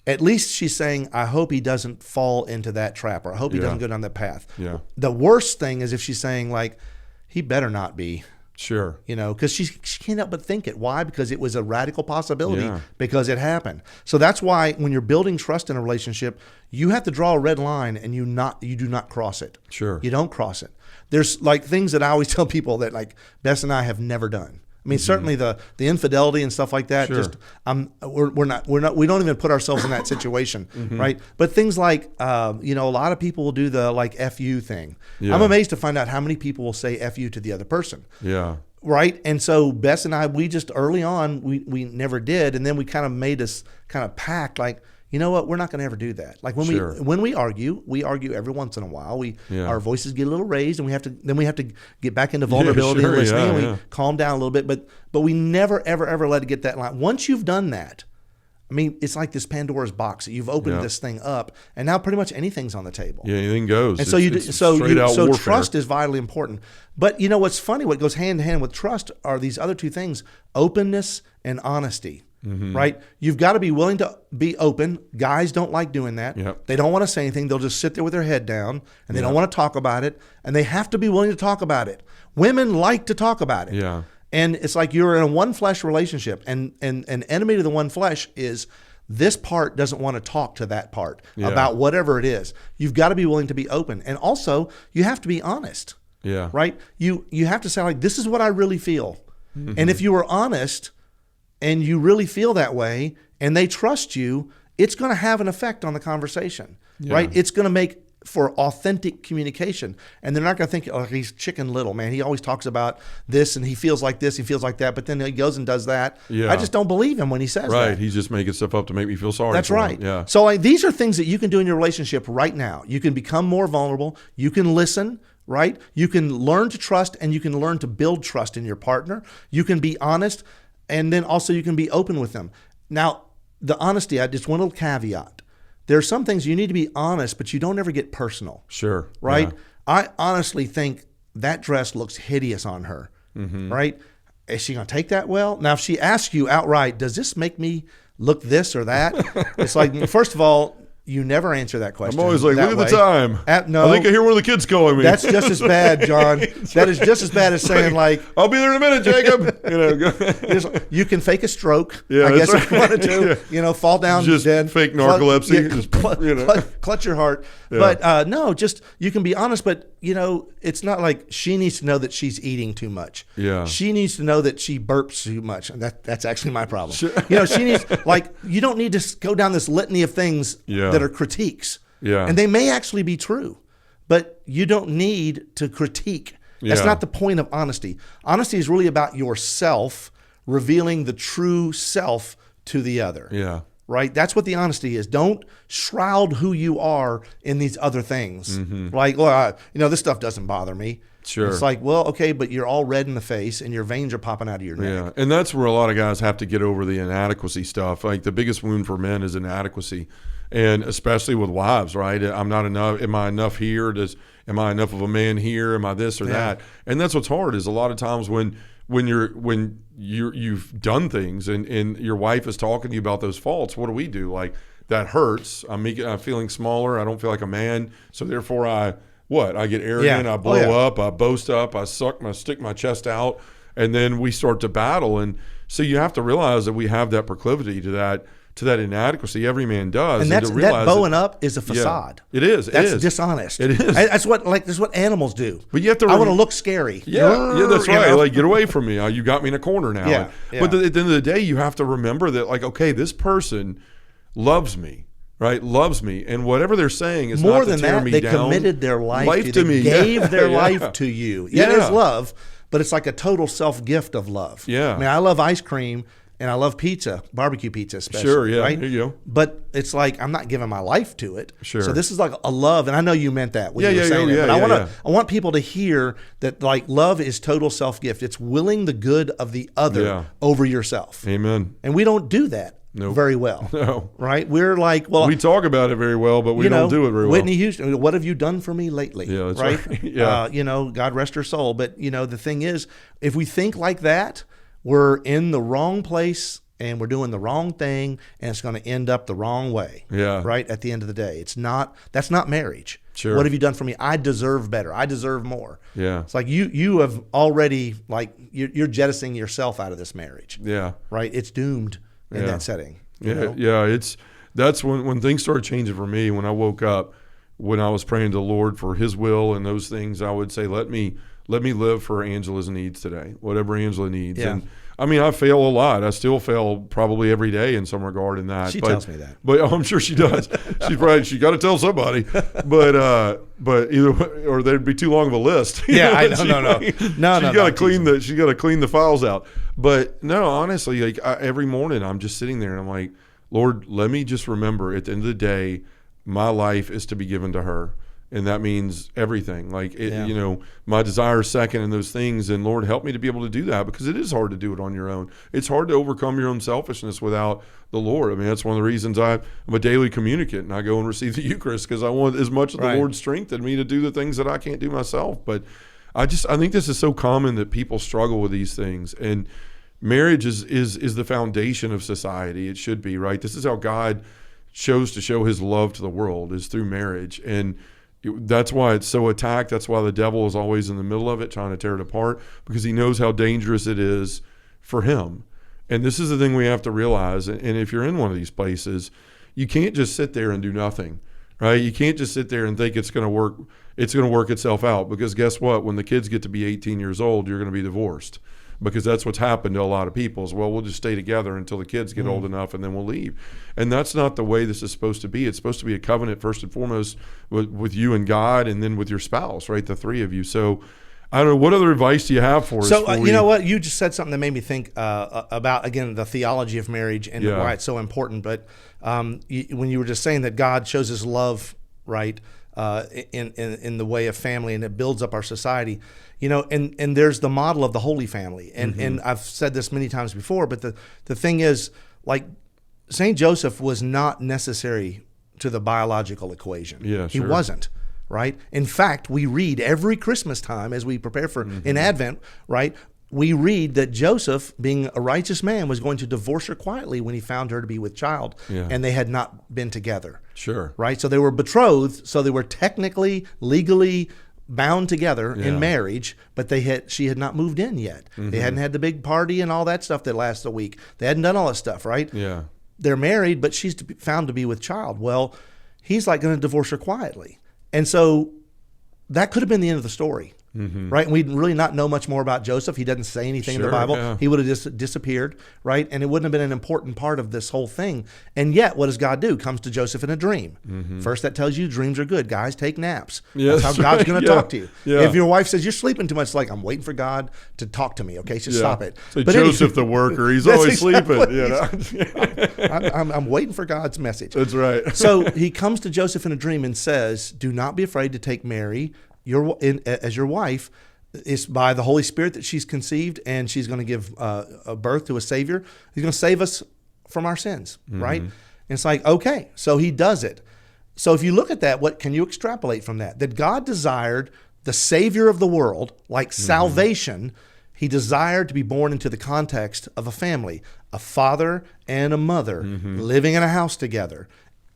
at least she's saying, I hope he doesn't fall into that trap, or I hope he doesn't go down that path. Yeah. The worst thing is if she's saying like, he better not be. Sure. Because she can't help but think it. Why? Because it was a radical possibility because it happened. So that's why when you're building trust in a relationship, you have to draw a red line and you do not cross it. Sure. You don't cross it. There's like things that I always tell people that like Bess and I have never done. I mean, certainly the infidelity and stuff like that. Sure. We don't even put ourselves in that situation, right? But things like, a lot of people will do the like "fu" thing. Yeah. I'm amazed to find out how many people will say "fu" to the other person. Yeah. Right. And so Bess and I, we just early on we never did, and then we kind of made this kind of pact like, you know what? We're not going to ever do that. Like when we argue every once in a while. Our voices get a little raised, and we have to get back into vulnerability and listening, and we calm down a little bit. But we never ever let it get that line. Once you've done that, I mean, it's like this Pandora's box. You've opened this thing up, and now pretty much anything's on the table. Yeah, anything goes. And so trust is vitally important. But you know what's funny? What goes hand in hand with trust are these other two things: openness and honesty. Right? You've got to be willing to be open. Guys don't like doing that. Yep. They don't want to say anything. They'll just sit there with their head down, and they don't want to talk about it. And they have to be willing to talk about it. Women like to talk about it. Yeah. And it's like you're in a one flesh relationship, and an enemy to the one flesh is this part doesn't want to talk to that part about whatever it is. You've got to be willing to be open. And also, you have to be honest. Yeah. Right? You have to say, like, this is what I really feel. And if you were honest and you really feel that way and they trust you, it's going to have an effect on the conversation, right? It's going to make for authentic communication. And they're not going to think, oh, he's Chicken Little, man. He always talks about this and he feels like this, he feels like that, but then he goes and does that. Yeah. I just don't believe him when he says that. Right. He's just making stuff up to make me feel sorry. That's for right. him. Yeah. So like, these are things that you can do in your relationship right now. You can become more vulnerable. You can listen, right? You can learn to trust, and you can learn to build trust in your partner. You can be honest. And then also you can be open with them. Now, the honesty, just one little caveat. There are some things you need to be honest, but you don't ever get personal. Sure. Right? Yeah. I honestly think that dress looks hideous on her. Right? Is she going to take that well? Now, if she asks you outright, does this make me look this or that. It's like, first of all, you never answer that question. I'm always like, look at the time. No, I think I hear one of the kids calling me. That's just as bad, John. That is just as bad as saying like, I'll be there in a minute, Jacob. You can fake a stroke. Yeah, I guess right. if you wanted to, fall down just dead. Fake narcolepsy. Clutch your heart. Yeah. But no, just you can be honest. But it's not like she needs to know that she's eating too much. Yeah. She needs to know that she burps too much. And that's actually my problem. Sure. She needs you don't need to go down this litany of things that are critiques. Yeah. And they may actually be true, but you don't need to critique. That's not the point of honesty. Honesty is really about yourself revealing the true self to the other. Yeah. Right? That's what the honesty is. Don't shroud who you are in these other things. Mm-hmm. Like, well, this stuff doesn't bother me. Sure. It's like, well, okay, but you're all red in the face and your veins are popping out of your neck. Yeah. And that's where a lot of guys have to get over the inadequacy stuff. Like the biggest wound for men is inadequacy. And especially with wives, right? I'm not enough. Am I enough here? Am I enough of a man here? Am I this or that? And that's what's hard is a lot of times when you've done things and your wife is talking to you about those faults, what do? Like that hurts. I'm feeling smaller. I don't feel like a man. So therefore I get arrogant. I blow up. I boast up. I stick my chest out. And then we start to battle. And so you have to realize that we have that proclivity to that inadequacy. Every man does. And that bowing up is a facade. Yeah, it is. That's dishonest. It is. That's what animals do. But you have to. I want to look scary. Yeah, that's right. Like, get away from me. You got me in a corner now. Yeah. But at the end of the day, you have to remember that, like, okay, this person loves me. Right, loves me, and whatever they're saying is more not than to tear that. me They down. committed their life to me. They gave their life to you. Yeah, it is love, but it's like a total self-gift of love. Yeah, I mean, I love ice cream and I love pizza, barbecue pizza especially. Sure, yeah, right? There you go. But it's like I'm not giving my life to it. Sure. So this is like a love, and I know you meant that when you were saying it. But I want people to hear that like love is total self-gift. It's willing the good of the other over yourself. Amen. And we don't do that. Nope. Very well. No. Right? We're like, well, we talk about it very well, but we don't do it very well. Whitney Houston, what have you done for me lately? Yeah, that's right. Yeah. God rest her soul. But, the thing is, if we think like that, we're in the wrong place and we're doing the wrong thing and it's going to end up the wrong way. Yeah. Right? At the end of the day. That's not marriage. Sure. What have you done for me? I deserve better. I deserve more. Yeah. It's like you have already, like, you're jettisoning yourself out of this marriage. Yeah. Right? It's doomed in that setting. That's when things started changing for me. When I woke up, when I was praying to the Lord for His will and those things, I would say, let me live for Angela's needs today, whatever Angela needs. Yeah. And I mean, I fail a lot. I still fail probably every day in some regard in that. She tells me that. But I'm sure she does. She got to tell somebody. But either or there'd be too long of a list. Yeah, I know. No. She got to clean the files out. But no, honestly, like every morning I'm just sitting there and I'm like, Lord, let me just remember at the end of the day, my life is to be given to her. And that means everything. Like, my desire is second in those things. And Lord, help me to be able to do that because it is hard to do it on your own. It's hard to overcome your own selfishness without the Lord. I mean, that's one of the reasons I'm a daily communicant and I go and receive the Eucharist because I want as much of the Lord strengthen me to do the things that I can't do myself. But I think this is so common that people struggle with these things. And marriage is the foundation of society. It should be, right? This is how God chose to show His love to the world is through marriage. And that's why it's so attacked. That's why the devil is always in the middle of it, trying to tear it apart, because he knows how dangerous it is for him. And this is the thing we have to realize. And if you're in one of these places, you can't just sit there and do nothing, right? You can't just sit there and think it's going to work. It's going to work itself out, because guess what? When the kids get to be 18 years old, you're going to be divorced, because that's what's happened to a lot of people is, well, we'll just stay together until the kids get old enough and then we'll leave. And that's not the way this is supposed to be. It's supposed to be a covenant first and foremost with you and God, and then with your spouse, right? The three of you. So I don't know, what other advice do you have for us? So, you know what? You just said something that made me think about, again, the theology of marriage and why it's so important. But when you were just saying that God shows His love, right, in the way of family, and it builds up our society, and there's the model of the Holy Family. And I've said this many times before, but the thing is, like, St. Joseph was not necessary to the biological equation. Yeah, He sure. wasn't. Right. In fact, we read every Christmas time as we prepare for in Advent. Right. we read that Joseph, being a righteous man, was going to divorce her quietly when he found her to be with child, and they had not been together. Sure. Right? So they were betrothed, so they were technically, legally bound together in marriage, but she had not moved in yet. They hadn't had the big party and all that stuff that lasts a week. They hadn't done all that stuff, right? Yeah. They're married, but she's found to be with child. Well, he's like going to divorce her quietly. And so that could have been the end of the story. Right? And we'd really not know much more about Joseph. He doesn't say anything in the Bible. Yeah. He would have just disappeared, right? And it wouldn't have been an important part of this whole thing. And yet, what does God do? Comes to Joseph in a dream. First, that tells you dreams are good. Guys, take naps. Yeah, that's how God's going to talk to you. Yeah. If your wife says, you're sleeping too much, it's like, I'm waiting for God to talk to me, okay? So stop it. So Joseph the worker, he's always sleeping. You know? I'm waiting for God's message. That's right. So he comes to Joseph in a dream and says, do not be afraid to take Mary as your wife. It's by the Holy Spirit that she's conceived, and she's going to give a birth to a Savior. He's going to save us from our sins, right? And it's like, okay, so he does it. So if you look at that, what can you extrapolate from that? That God desired the Savior of the world, like salvation. He desired to be born into the context of a family, a father and a mother living in a house together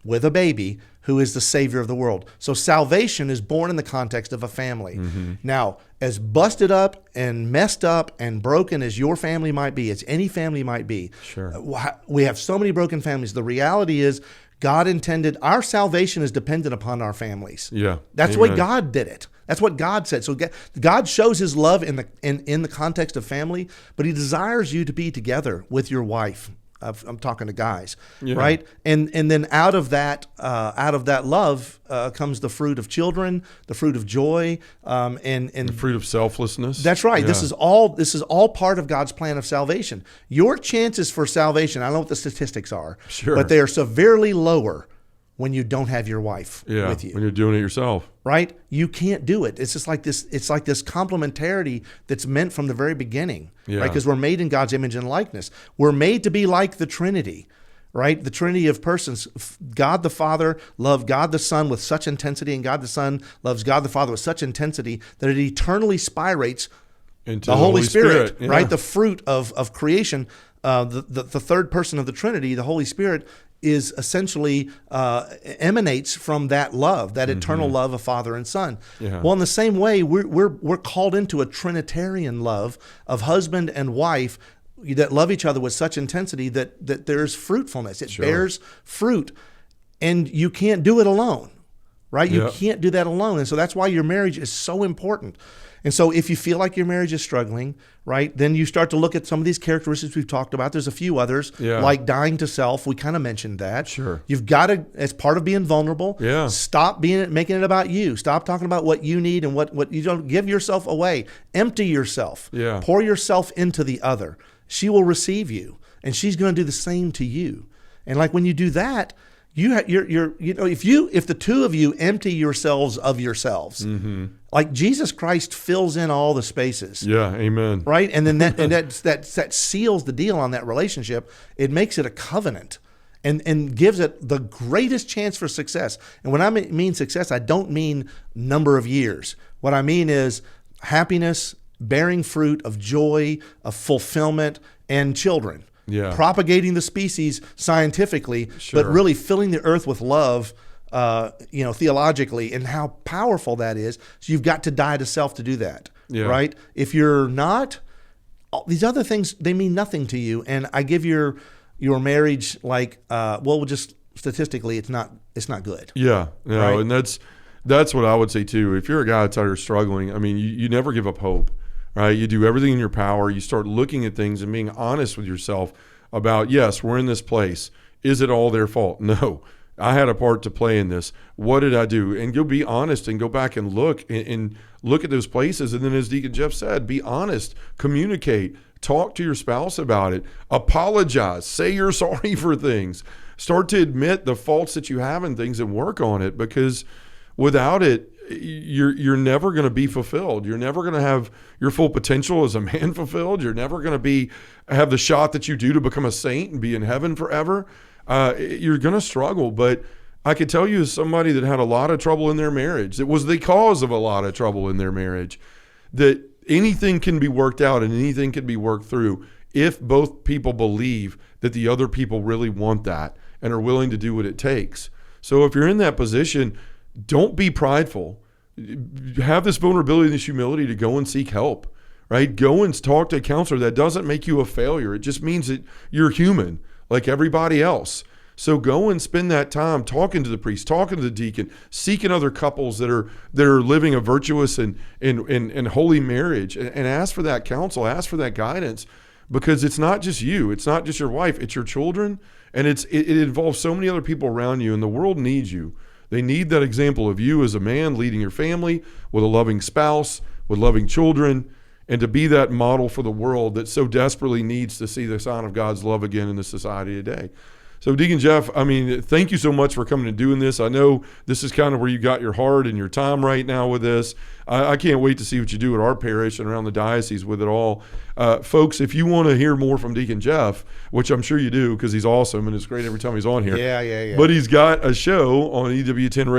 with a baby who is the Savior of the world. So salvation is born in the context of a family. Now, as busted up and messed up and broken as your family might be, as any family might be, we have so many broken families. The reality is God intended our salvation is dependent upon our families. Yeah, that's the way God did it. That's what God said. So God shows his love in the context of family, but he desires you to be together with your wife. I'm talking to guys, right? And then out of that love comes the fruit of children, the fruit of joy, and the fruit of selflessness. That's right. Yeah. This is all part of God's plan of salvation. Your chances for salvation, I don't know what the statistics are, but they are severely lower when you don't have your wife with you. When you're doing it yourself. Right? You can't do it. It's just like this, it's like this complementarity that's meant from the very beginning. Right? Because we're made in God's image and likeness. We're made to be like the Trinity, right? The Trinity of persons. God the Father loved God the Son with such intensity, and God the Son loves God the Father with such intensity that it eternally spirates into the Holy Spirit. Right? The fruit of creation. The third person of the Trinity, the Holy Spirit, is essentially emanates from that love, that eternal love of Father and Son. Well, in the same way, we're called into a Trinitarian love of husband and wife that love each other with such intensity that there's fruitfulness. It bears fruit, and you can't do it alone, right? You can't do that alone, and so that's why your marriage is so important. And so if you feel like your marriage is struggling, right, then you start to look at some of these characteristics we've talked about. There's a few others, like dying to self. We kind of mentioned that. You've got to, as part of being vulnerable, stop making it about you. Stop talking about what you need and what you don't. Give yourself away. Empty yourself. Pour yourself into the other. She will receive you, and she's going to do the same to you. And like when you do that, if the two of you empty yourselves of yourselves, like Jesus Christ fills in all the spaces. Yeah, amen. Right, and then that seals the deal on that relationship. It makes it a covenant, and gives it the greatest chance for success. And when I mean success, I don't mean number of years. What I mean is happiness, bearing fruit of joy, of fulfillment, and children. Propagating the species scientifically, but really filling the earth with love, theologically, and how powerful that is. So you've got to die to self to do that, right? If you're not, these other things, they mean nothing to you. And I give your marriage just statistically, it's not good. Right? And that's what I would say too. If you're a guy that's out here struggling, I mean, you never give up hope. Right? You do everything in your power. You start looking at things and being honest with yourself about, yes, we're in this place. Is it all their fault? No. I had a part to play in this. What did I do? And you'll be honest and go back and look at those places. And then as Deacon Jeff said, be honest, communicate, talk to your spouse about it, apologize, say you're sorry for things. Start to admit the faults that you have in things and work on it, because without it, you're never going to be fulfilled. You're never going to have your full potential as a man fulfilled. You're never going to have the shot that you do to become a saint and be in heaven forever. You're going to struggle. But I could tell you, as somebody that had a lot of trouble in their marriage, it was the cause of a lot of trouble in their marriage, that anything can be worked out and anything can be worked through if both people believe that the other people really want that and are willing to do what it takes. So if you're in that position, don't be prideful. Have this vulnerability, this humility to go and seek help, right? Go and talk to a counselor. That doesn't make you a failure. It just means that you're human like everybody else. So go and spend that time talking to the priest, talking to the deacon, seeking other couples that are living a virtuous and holy marriage, and ask for that counsel, ask for that guidance, because it's not just you, it's not just your wife, it's your children, and it involves so many other people around you, and the world needs you. They need that example of you as a man leading your family with a loving spouse, with loving children, and to be that model for the world that so desperately needs to see the sign of God's love again in the society today. So Deacon Jeff, I mean, thank you so much for coming and doing this. I know this is kind of where you got your heart and your time right now with this. I can't wait to see what you do at our parish and around the diocese with it all. Folks, if you want to hear more from Deacon Jeff, which I'm sure you do because he's awesome and it's great every time he's on here. Yeah. But he's got a show on EWTN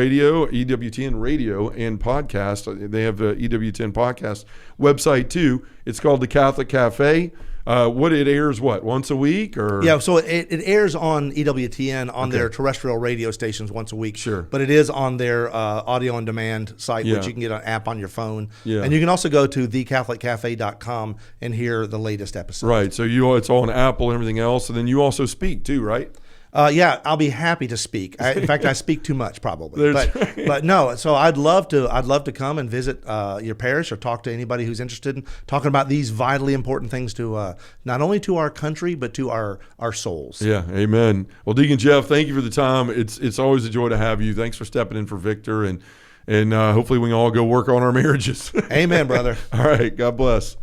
Radio and podcast. They have the EWTN podcast website too. It's called The Catholic Cafe. It airs once a week or? Yeah, so it airs on EWTN on their terrestrial radio stations once a week. Sure. But it is on their audio on demand site, which you can get an app on your phone. Yeah. And you can also go to thecatholiccafe.com and hear the latest episode. Right. So it's on Apple and everything else, and then you also speak too, right? Yeah, I'll be happy to speak. In fact, I speak too much probably. But no, so I'd love to come and visit your parish or talk to anybody who's interested in talking about these vitally important things to not only to our country but to our souls. Yeah, amen. Well, Deacon Jeff, thank you for the time. It's always a joy to have you. Thanks for stepping in for Victor, and hopefully we can all go work on our marriages. Amen, brother. All right, God bless.